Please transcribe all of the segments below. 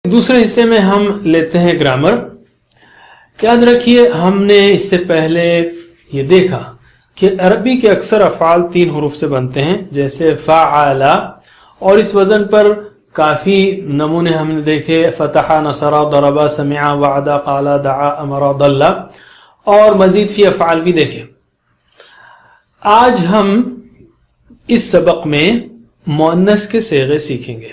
دوسرے حصے میں ہم لیتے ہیں گرامر. یاد رکھیے ہم نے اس سے پہلے یہ دیکھا کہ عربی کے اکثر افعال 3 حروف سے بنتے ہیں جیسے فعل، اور اس وزن پر کافی نمونے ہم نے دیکھے، فتح، نصر، ضرب، سمع، وعد، قال، دعا، امر، ضل، اور مزید فی افعال بھی دیکھے. آج ہم اس سبق میں مؤنث کے صیغے سیکھیں گے.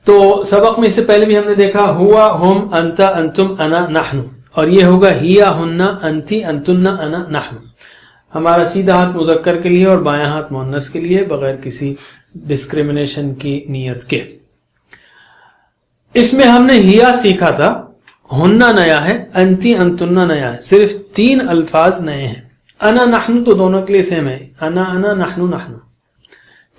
تو سبق میں اس سے پہلے بھی ہم نے دیکھا ہوا، ہم، انت، انتم، انا، نحن، اور یہ ہوگا ہیا، ہن، انتی، انتن، انا، نحن. ہمارا سیدھا ہاتھ مذکر کے لیے اور بایاں ہاتھ مؤنث کے لیے بغیر کسی ڈسکریمنیشن کی نیت کے. اس میں ہم نے ہیا سیکھا تھا، ہننا نیا ہے، انتی انتنا نیا ہے، صرف 3 الفاظ نئے ہیں. انا نحن تو دونوں کے لیے سیم ہے، انا انا نحن نحن.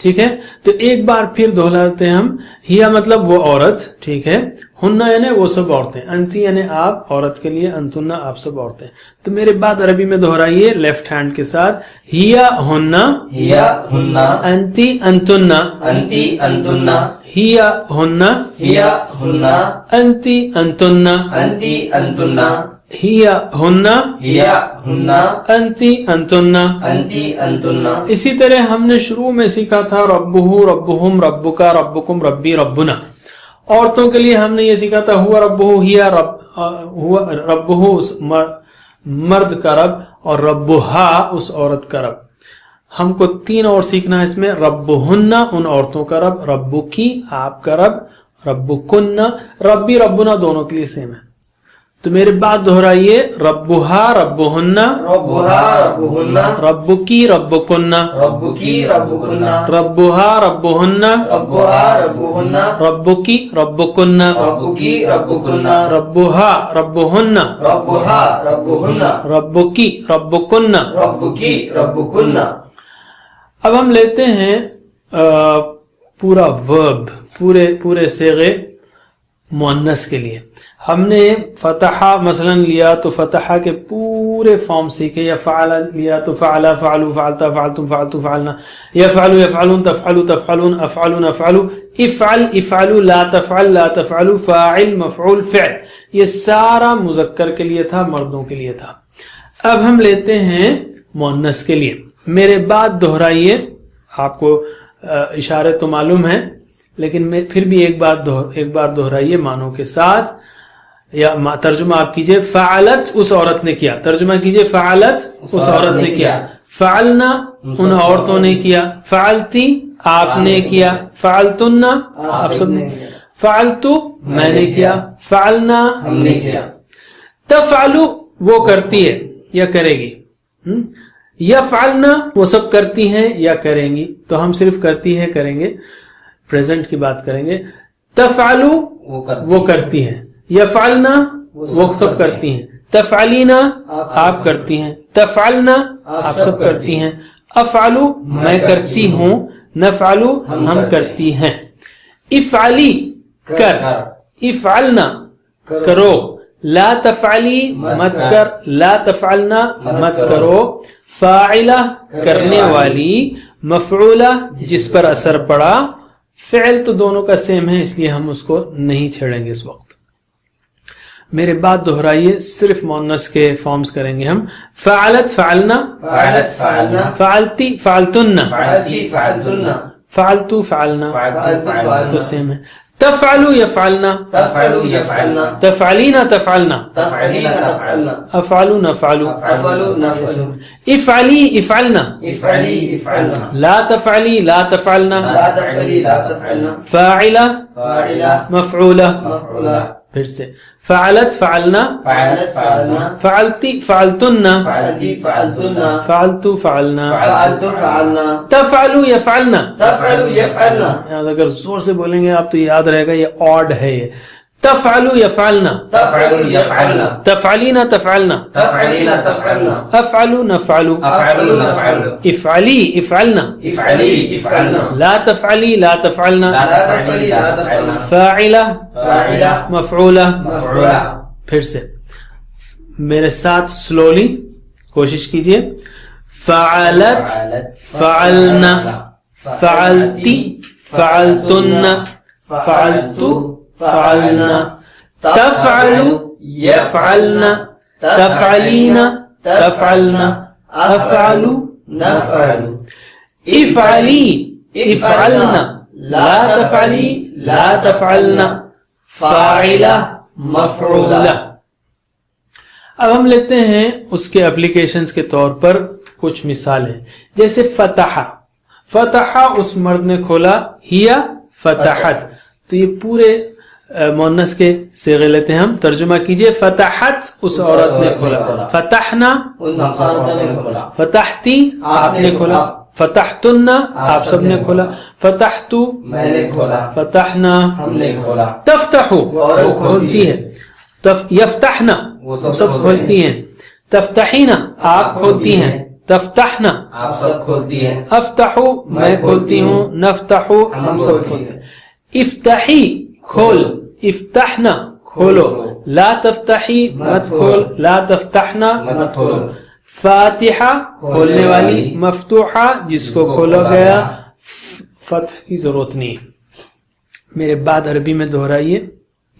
ٹھیک ہے، تو ایک بار پھر دہراتے ہیں ہم. ہیا مطلب وہ عورت، ٹھیک ہے، ہننا یعنی وہ سب عورتیں، انتی یعنی آپ عورت کے لیے، انتنا آپ سب عورتیں. تو میرے بعد عربی میں دہرائیے لیفٹ ہینڈ کے ساتھ. ہیا ہننا، ہیا ہننا، انتی انتنا، انتی انتنا، ہیا ہننا، ہیا ہننا، انتی انتنا، انتی انتنا، ہیا ہننا، ہیا ہننا، انتی انتنا. انتی انتنا. اسی طرح ہم نے شروع میں سیکھا تھا ربہ، ربہم، ربکا، ربکم، ربی، ربنا. عورتوں کے لیے ہم نے یہ سیکھا تھا ہوا ربہ، ہیا ربہ اس مرد کا رب، اور ربہا اس عورت کا رب. ہم کو 3 اور سیکھنا ہے اس میں. ربہن ان عورتوں کا رب، ربکی آپ کا رب، ربکن، ربی، ربنا دونوں کے لیے سیم ہے. تو میرے بعد دہرائیے ربہا ربہن، ربہا ربہن، ربکی ربکن، ربکی ربکن، ربہا ربہن، ربہا ربہن، ربکی ربکن، ربکی ربکن، ربہا ربہن، ربہا ربہن، ربکی ربکن. ربکی ربکن. اب ہم لیتے ہیں پورا ورب، پورے صیغے مؤنث کے لیے. ہم نے فتحہ مثلا لیا تو فتحہ کے پورے فارم سیکھے، یا فعل لیا تو فعلا، فعلو، فعلتا، فعلتم، فعلتو، فعلنا، یفعلو، یفعلون، تفعلو، تفعلون، افعلون، افعلو، افعل، افعلو، لا تفعل، لا تفعلو، فاعل، مفعول، فعل. یہ سارا مذکر کے لیے تھا، مردوں کے لیے تھا. اب ہم لیتے ہیں مؤنث کے لیے. میرے بعد دہرائیے، آپ کو اشارے تو معلوم ہیں لیکن میں پھر بھی ایک بار دہرائیے معنوں کے ساتھ، یا ترجمہ آپ کیجئے. فعلت اس عورت نے کیا، ترجمہ کیجئے فعلت اس عورت نے کیا. فعلنا ان عورتوں نے کیا. فعلتی آپ نے کیا. فعلتن آپ سب نے. فعلتو میں نے کیا. فعلنا ہم نے کیا. تفعلو وہ کرتی ہے یا کرے گی. یفعلنا وہ سب کرتی ہیں یا کریں گی. تو ہم صرف کرتی ہے کریں گے، پریزنٹ کی بات کریں گے. تفعلو وہ کرتی ہیں. یفعلنا وہ سب کرتی ہیں. تفعلینا آپ کرتی ہیں. تفعلنا آپ سب کرتی ہیں. افعلو میں کرتی ہوں. نفعلو ہم کرتی ہیں. افعلی کر. افعلنا کرو. لا تفعلی مت کر. لا تفعلنا مت کرو. فاعلہ کرنے والی. مفعولہ جس پر اثر پڑا. فعل تو دونوں کا سیم ہے اس لیے ہم اس کو نہیں چھیڑیں گے اس وقت. میرے بعد دہرائیے، صرف مؤنث کے فارمز کریں گے ہم. فعلت فعلنا، فعلت فعلنا، فعلتی فعلتن، فعلتی فعلتن، فعلتو فعلنا، فعلت تو فعلنا. سیم ہے. تفعلو یفعلنا، تفعلو یفعلنا، تفعلینا تفعلنا، تفعلینا تفعلنا، افعلو نفعلو. افعلو نفعلو. افعلی افعلنا، افعلی افعلنا، لا تفعلی لا تفعلنا. لا تفعلی لا تفعلنا. فاعلہ فاعلہ مفعولہ. مفعولہ. پھر سے فعلت فعلنا، فعلت فعلنا، فعلتی فعلتن، فعلتی فعلتن، فعلتو فعلنا. فعلت فعلنا. تفعلو یفعلنا. تفعلو یفعلنا. اگر زور سے بولیں گے آپ تو یاد رہے گا یہ آڈ ہے. یہ تفعلو یفعلنا، تفعلو یفعلنا، تفعلینا تفعلنا، تفعلینا تفعلنا، افعلو نفعلو. افعلو نفعلو. افعلی افعلنا، افعلی افعلنا، لا تفعلی لا تفعلنا. لا تفعلی لا تفعلنا. فاعلہ فاعلہ مفعولہ. مفعولہ. پھر سے میرے ساتھ سلولی کوشش کیجئے. فعلت فعلنا، فعلتی فعلتن، فعلتو فعلنا تفعلو يفعلنا تفعلين تفعلنا أفعل نفعل افعلی افعلنا لا تفعلی لا تفعلنا فاعلہ مفعولہ. اب ہم لیتے ہیں اس کے اپلیکیشنز کے طور پر کچھ مثالیں، جیسے فتح. فتح اس مرد نے کھولا، ہیا فتحت. تو یہ پورے مؤنث کے صیغے لیتے ہیں ہم. ترجمہ کیجئے، فتحت اس عورت نے کھولا، فتحنا فتحتی آپ نے کھولا، فتحتن آپ سب نے کھولا، فتحتو میں نے کھولا، فتحنا ہم نے کھولا، تفتحو وہ کھولتی ہے، یفتحنا وہ سب کھولتی ہیں، تفتحینا آپ کھولتی ہیں، تفتحنا آپ سب کھولتی ہیں، افتحو میں کھولتی ہوں، نفتحو ہم سب کھولتے ہیں. افتحی کھول، افتحنا کھولو، لا تفتحی مت کھول، لا تفتحنا مت کھولو. فاتحہ کھولنے والی، مفتوحہ جس کو کھولا گیا، فتح کی ضرورت نہیں. میرے بعد عربی میں دہرائیے،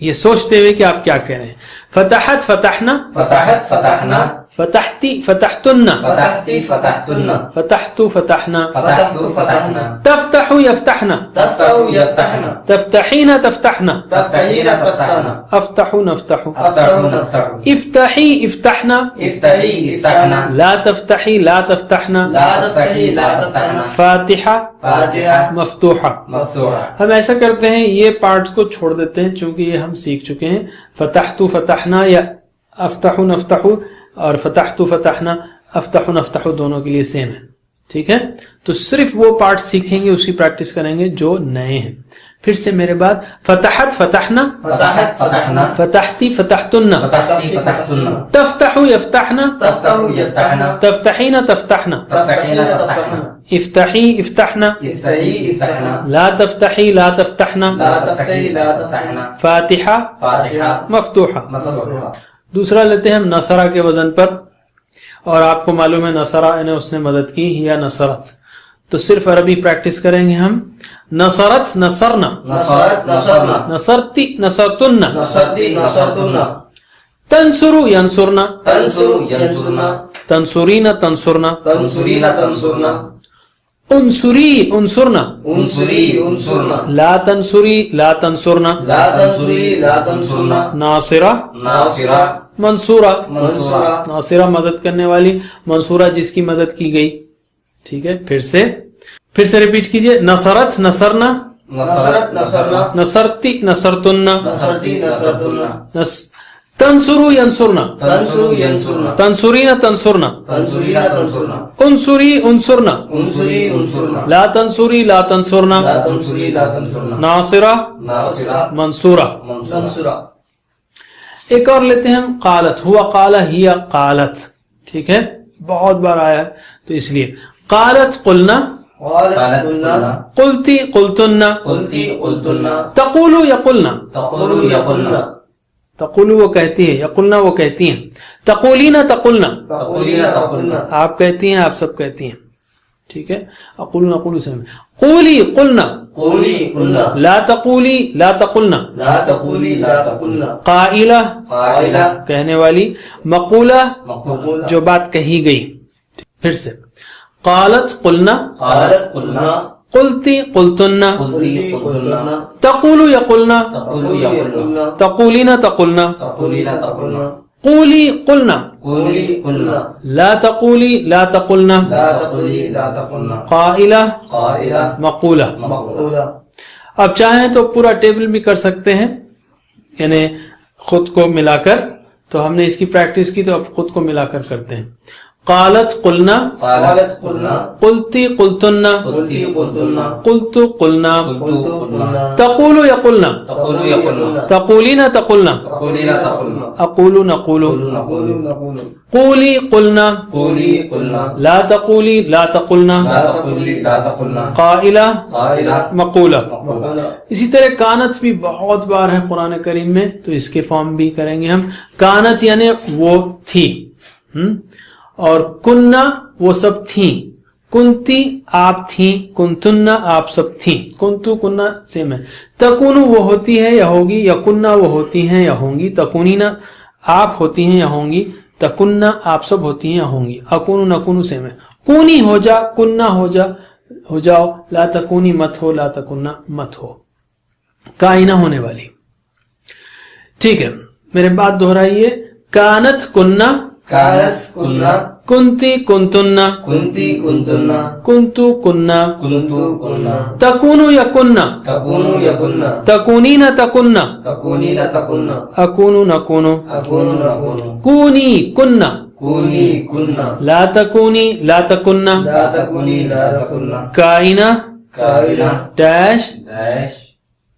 یہ سوچتے ہوئے کہ آپ کیا کہہ رہے ہیں. فتحت فتحنا، فتحت فتحنا، فتحتی فتحتن، فتحتی فتحتن، فتحتو فتحنا، فتحتو فتحنا، تفتح یفتحنا، تفتح یفتحنا، تفتحین تفتحنا، تفتحین تفتحنا، افتح نفتح، افتح نفتح، افتحی افتحنا، افتحی افتحنا، لا تفتحی لا تفتحنا، لا تفتحی لا تفتحنا، فاتحہ فاتحہ مفتوحہ. مفتوحہ. ہم ایسا کرتے ہیں، یہ پارٹس کو چھوڑ دیتے ہیں چونکہ یہ ہم سیکھ چکے ہیں. فتحتو فتحنا یا افتح نفتح اور فتحتو فتحنا افتح نفتح دونوں کے لیے سیم ہے. ٹھیک ہے، تو صرف وہ پارٹ سیکھیں گے، اس کی پریکٹس کریں گے جو نئے ہیں. پھر سے میرے بعد، فتحت فتحنا، فتحت فتحنا، فتحتی فتحتن، فتحتی فتحتن، تفتح یفتحنا، تفتح یفتحنا، تفتحین تفتحنا، تفتحین تفتحنا، افتحی افتحنا، افتحی افتحنا، لا تفتحی لا تفتحنا، لا تفتحی لا تفتحنا، فاتحہ فاتحہ مفتوحہ. مفتوحہ. دوسرا لیتے ہیں ہم نصرہ کے وزن پر، اور آپ کو معلوم ہے نصرہ یعنی اس نے مدد کی، یا نصرت. تو صرف عربی پریکٹس کریں گے ہم. نصرت نصرنا، نصرت نصرنا، نصرتی نصرتن، نصرتی نصرتن، تنصرو ینصرنا، تنصر ینصرنا، تنصرین تنصرنا، تنصرین تنصرنا، انصری انصرنا، انصری انصرنا، لا تنصری لا تنصرنا، لا تنصری لا تنصرنا، ناصرہ ناصرہ منصورہ. منصورہ، ناصرہ مدد کرنے والی، منصورہ جس کی مدد کی گئی. ٹھیک ہے، پھر سے ریپیٹ کیجئے. نصرت نصرنا، نصرت نصرنا، نصرتی نصرتن، نصرتی نصرتن، تنصرو ینصرنا، تنصر ینصرنا، تنصرین تنصرنا، تنصرین تنصرنا، انصری انصرنا، انصری انصرنا، لا تنصری لا تنصرنا، لا تنصری لا تنصرنا، ناصرہ ناصرہ منصورہ. منصورہ. ایک اور لیتے ہیں ہم، قالت ہوا قال ہی قالت. ٹھیک ہے، بہت بار آیا ہے تو اس لیے. قالت قلنا، قالت قلنا، قلتی قلتن، قلتی قلتن، تقولو یقلنا، تقول یقلنا، تقولو وہ کہتی ہے، یقلنا وہ کہتی ہیں. تقولین تقلنا تقولین تقلنا، آپ کہتی ہیں، آپ سب کہتی ہیں. ٹھیک ہے، اقول نقول سے قولی قلنا، قولی قلنا، لا تقولی لا تقلنا، لا تقولی لا تقلنا، قائلہ قائلہ کہنے والی، مقولہ مقولہ، جو بات کہی گئی. پھر سے، قالت قلنا، قالت قلنا، قلتی قلتن، قلتی قلتن، تقول یقلنا، تقول یقلنا، تقولین تقلنا، تقولین تقلنا، قولی قلنا، قولی قلنا، لا تقولی لا تقلنا، لا تقولی لا تقلنا، قائلہ قائلہ مقولہ. مقولہ. اب چاہیں تو پورا ٹیبل بھی کر سکتے ہیں، یعنی خود کو ملا کر. تو ہم نے اس کی پریکٹس کی تو اب خود کو ملا کر کرتے ہیں. قالت قلنا، قالت قلنا، قلتی قلتن، قلتی قلتن، قلت قلنا، قلت قلنا، تقول یقلنا، تقول یقلنا، تقولین تقلنا، تقولین تقلنا، اقول نقول، نقول نقول، قولی قلنا، قولی قلنا، لا تقولی لا تقلنا، لا تقولی لا تقلنا، قائلہ قائلہ مقولہ. مقولہ. اسی طرح کانت بھی بہت بار ہے قرآن کریم میں، تو اس کے فارم بھی کریں گے ہم. کانت یعنی وہ تھی، اور کننا وہ سب تھیں. کنتی آپ تھیں، کنتنا آپ سب تھیں، کنتو کننا سیم ہے، تکونو وہ ہوتی ہے یا ہوگی، یا کننا وہ ہوتی ہیں یا ہوں گی، تکونینا آپ ہوتی ہیں یا ہوں گی، تکننا آپ سب ہوتی ہیں یا ہوں گی، اکونو نکونو سیم ہے، کونی ہو جا، کننا ہو جاؤ، لا تکونی مت ہو، لا تکننا مت ہو، کائنہ ہونے والی. ٹھیک ہے، میرے بات دہرائیے. کانت کننا، کانس کننا، کنتی کنتنا، کنتی کنتنا، کنتو کننا، کنتو کننا، تکونو یا کننا، تکونو یکننا، تکونینا تکننا، تکونین تکننا، اکونو نکونو، اکونو نکونو، کونی کننا، کونی کننا، لا تکونی لا تکننا، لا تکونی لا تکننا، کائنہ کائنہ ڈیش ڈیش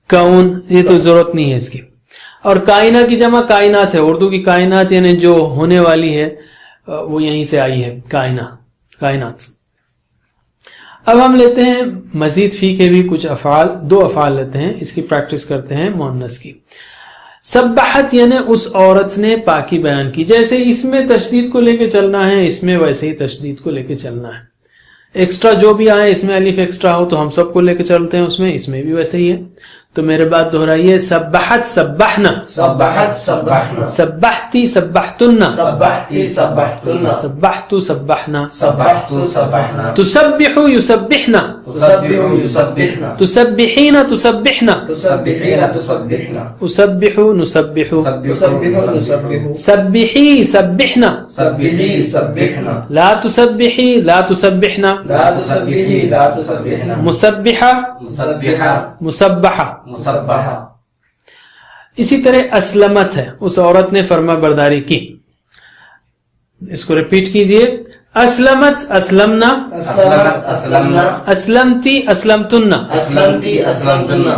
کون، یہ تو ضرورت نہیں ہے اس کی. اور کائنہ کی جمع کائنات ہے، اردو کی کائنات یعنی جو ہونے والی ہے وہ یہیں سے آئی ہے، کائنہ کائنات. اب ہم لیتے ہیں مزید فی کے بھی کچھ افعال، 2 افعال لیتے ہیں، اس کی پریکٹس کرتے ہیں مؤنث کی. سبحت یعنی اس عورت نے پاکی بیان کی، جیسے اس میں تشدید کو لے کے چلنا ہے، اس میں ویسے ہی تشدید کو لے کے چلنا ہے. ایکسٹرا جو بھی آئے، اس میں الف ایکسٹرا ہو تو ہم سب کو لے کے چلتے ہیں اس میں بھی ویسے ہی ہے. تو میرے بات دہرائیے. سبحت سبحنا، سبحت سبحنا، سبحتی سبحتنا، سبحتی سبحتنا، سبحتو سبحنا، سبحتو سبحنا، تسبح یسبحنا، تسبح یسبحنا، تسبحین تسبحنا، تسبحین تسبحنا، اسبح نسبح، یسبح نسبح، سبحی سبحنا، سبحی سبحنا، لا تسبحی لا تسبحنا، لا تسبحی لا تسبحنا، مسبحہ مسبحہ، مسبحہ. مسبحہ. اسی طرح اسلمت ہے، اس عورت نے فرما برداری کی. اس کو ریپیٹ کیجئے. اسلمت اسلمنا، اسلمت اسلمنا، اسلمتی اسلمتنا، اسلمتی اسلمتنا،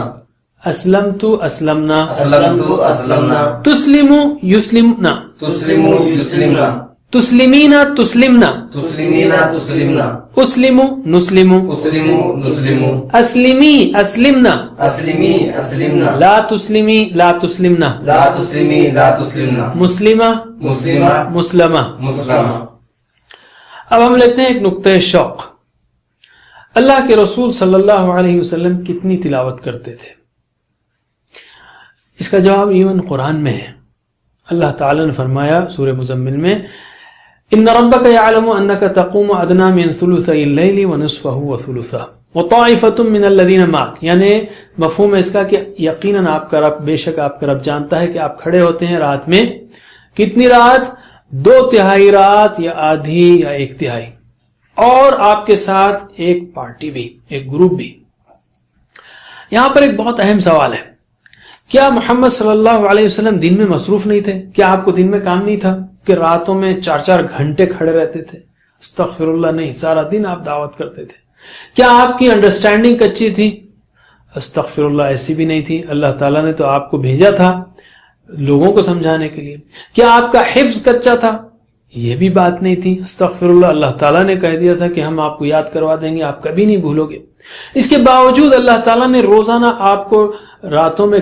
اسلمتو اسلمنا، اسلمتو اسلمنا، تسلمو یسلمنا، تسلمو یسلمنا، تسلمینا تسلمنا، تسلمینا تسلمنا، اسلمو نسلمو، اسلمو نسلمو، اسلمی اسلمنا، اسلمی اسلمنا، لا تسلمی لا تسلمنا، لا تسلمی لا تسلمنا، مسلمہ مسلمہ مسلمہ. مسلمہ. اب ہم لیتے ہیں ایک نقطۂ شوق. اللہ کے رسول صلی اللہ علیہ وسلم کتنی تلاوت کرتے تھے؟ اس کا جواب ایون قرآن میں ہے. اللہ تعالی نے فرمایا سورہ مزمل میں، ان ربک یعلم انک تقوم ادنی من ثلثی اللیل ونصفہ وثلثہ وطائفۃ من الذین معک، یعنی مفہوم ہے اس کا کہ یقیناً آپ کا رب، بے شک آپ کا رب جانتا ہے کہ آپ کھڑے ہوتے ہیں رات میں کتنی رات، 2/3 رات یا آدھی یا 1/3، اور آپ کے ساتھ ایک پارٹی بھی، ایک گروپ بھی. یہاں پر ایک بہت اہم سوال ہے، کیا محمد صلی اللہ علیہ وسلم دن میں مصروف نہیں تھے؟ کیا آپ کو دن میں کام نہیں تھا کہ راتوں میں 4 گھنٹے کھڑے رہتے تھے؟ استغفر اللہ، نہیں، سارا دن آپ دعوت کرتے تھے. کیا آپ کی انڈرسٹینڈنگ کچی تھی؟ استغفر اللہ، ایسی بھی نہیں تھی. اللہ تعالیٰ نے تو آپ کو بھیجا تھا لوگوں کو سمجھانے کے لیے. کیا آپ کا حفظ کچا تھا؟ یہ بھی بات نہیں تھی. استغفر اللہ، اللہ تعالیٰ نے کہہ دیا تھا کہ ہم آپ کو یاد کروا دیں گے، آپ کبھی نہیں بھولو گے. اس کے باوجود اللہ تعالیٰ نے روزانہ آپ کو راتوں میں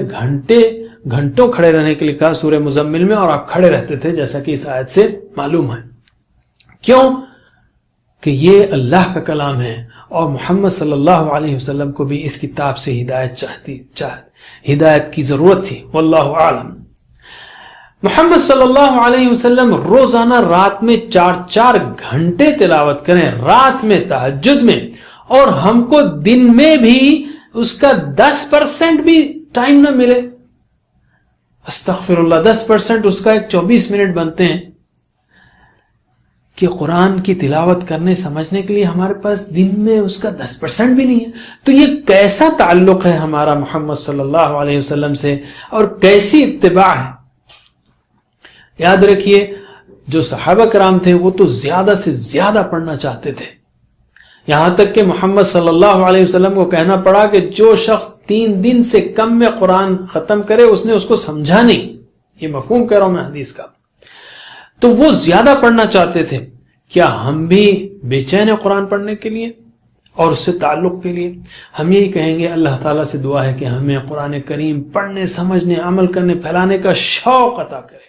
گھنٹوں کھڑے رہنے کے لیے کہا سورہ مزمل میں، اور آپ کھڑے رہتے تھے جیسا کہ اس آیت سے معلوم ہے. کیوں؟ کہ یہ اللہ کا کلام ہے، اور محمد صلی اللہ علیہ وسلم کو بھی اس کتاب سے ہدایت کی ضرورت تھی. واللہ اعلم. محمد صلی اللہ علیہ وسلم روزانہ رات میں 4 گھنٹے تلاوت کریں، رات میں تہجد میں، اور ہم کو دن میں بھی اس کا 10% بھی ٹائم نہ ملے. استغفر اللہ، 10% اس کا 24 منٹ بنتے ہیں کہ قرآن کی تلاوت کرنے سمجھنے کے لیے ہمارے پاس دن میں اس کا 10% بھی نہیں ہے. تو یہ کیسا تعلق ہے ہمارا محمد صلی اللہ علیہ وسلم سے، اور کیسی اتباع ہے. یاد رکھیے، جو صحابہ کرام تھے وہ تو زیادہ سے زیادہ پڑھنا چاہتے تھے، یہاں تک کہ محمد صلی اللہ علیہ وسلم کو کہنا پڑا کہ جو شخص 3 دن سے کم میں قرآن ختم کرے اس نے اس کو سمجھا نہیں. یہ مفہوم کہہ رہا ہوں میں حدیث کا. تو وہ زیادہ پڑھنا چاہتے تھے. کیا ہم بھی بے چین ہیں قرآن پڑھنے کے لیے اور اس سے تعلق کے لیے؟ ہم یہی کہیں گے، اللہ تعالیٰ سے دعا ہے کہ ہمیں قرآن کریم پڑھنے، سمجھنے، عمل کرنے، پھیلانے کا شوق عطا کرے.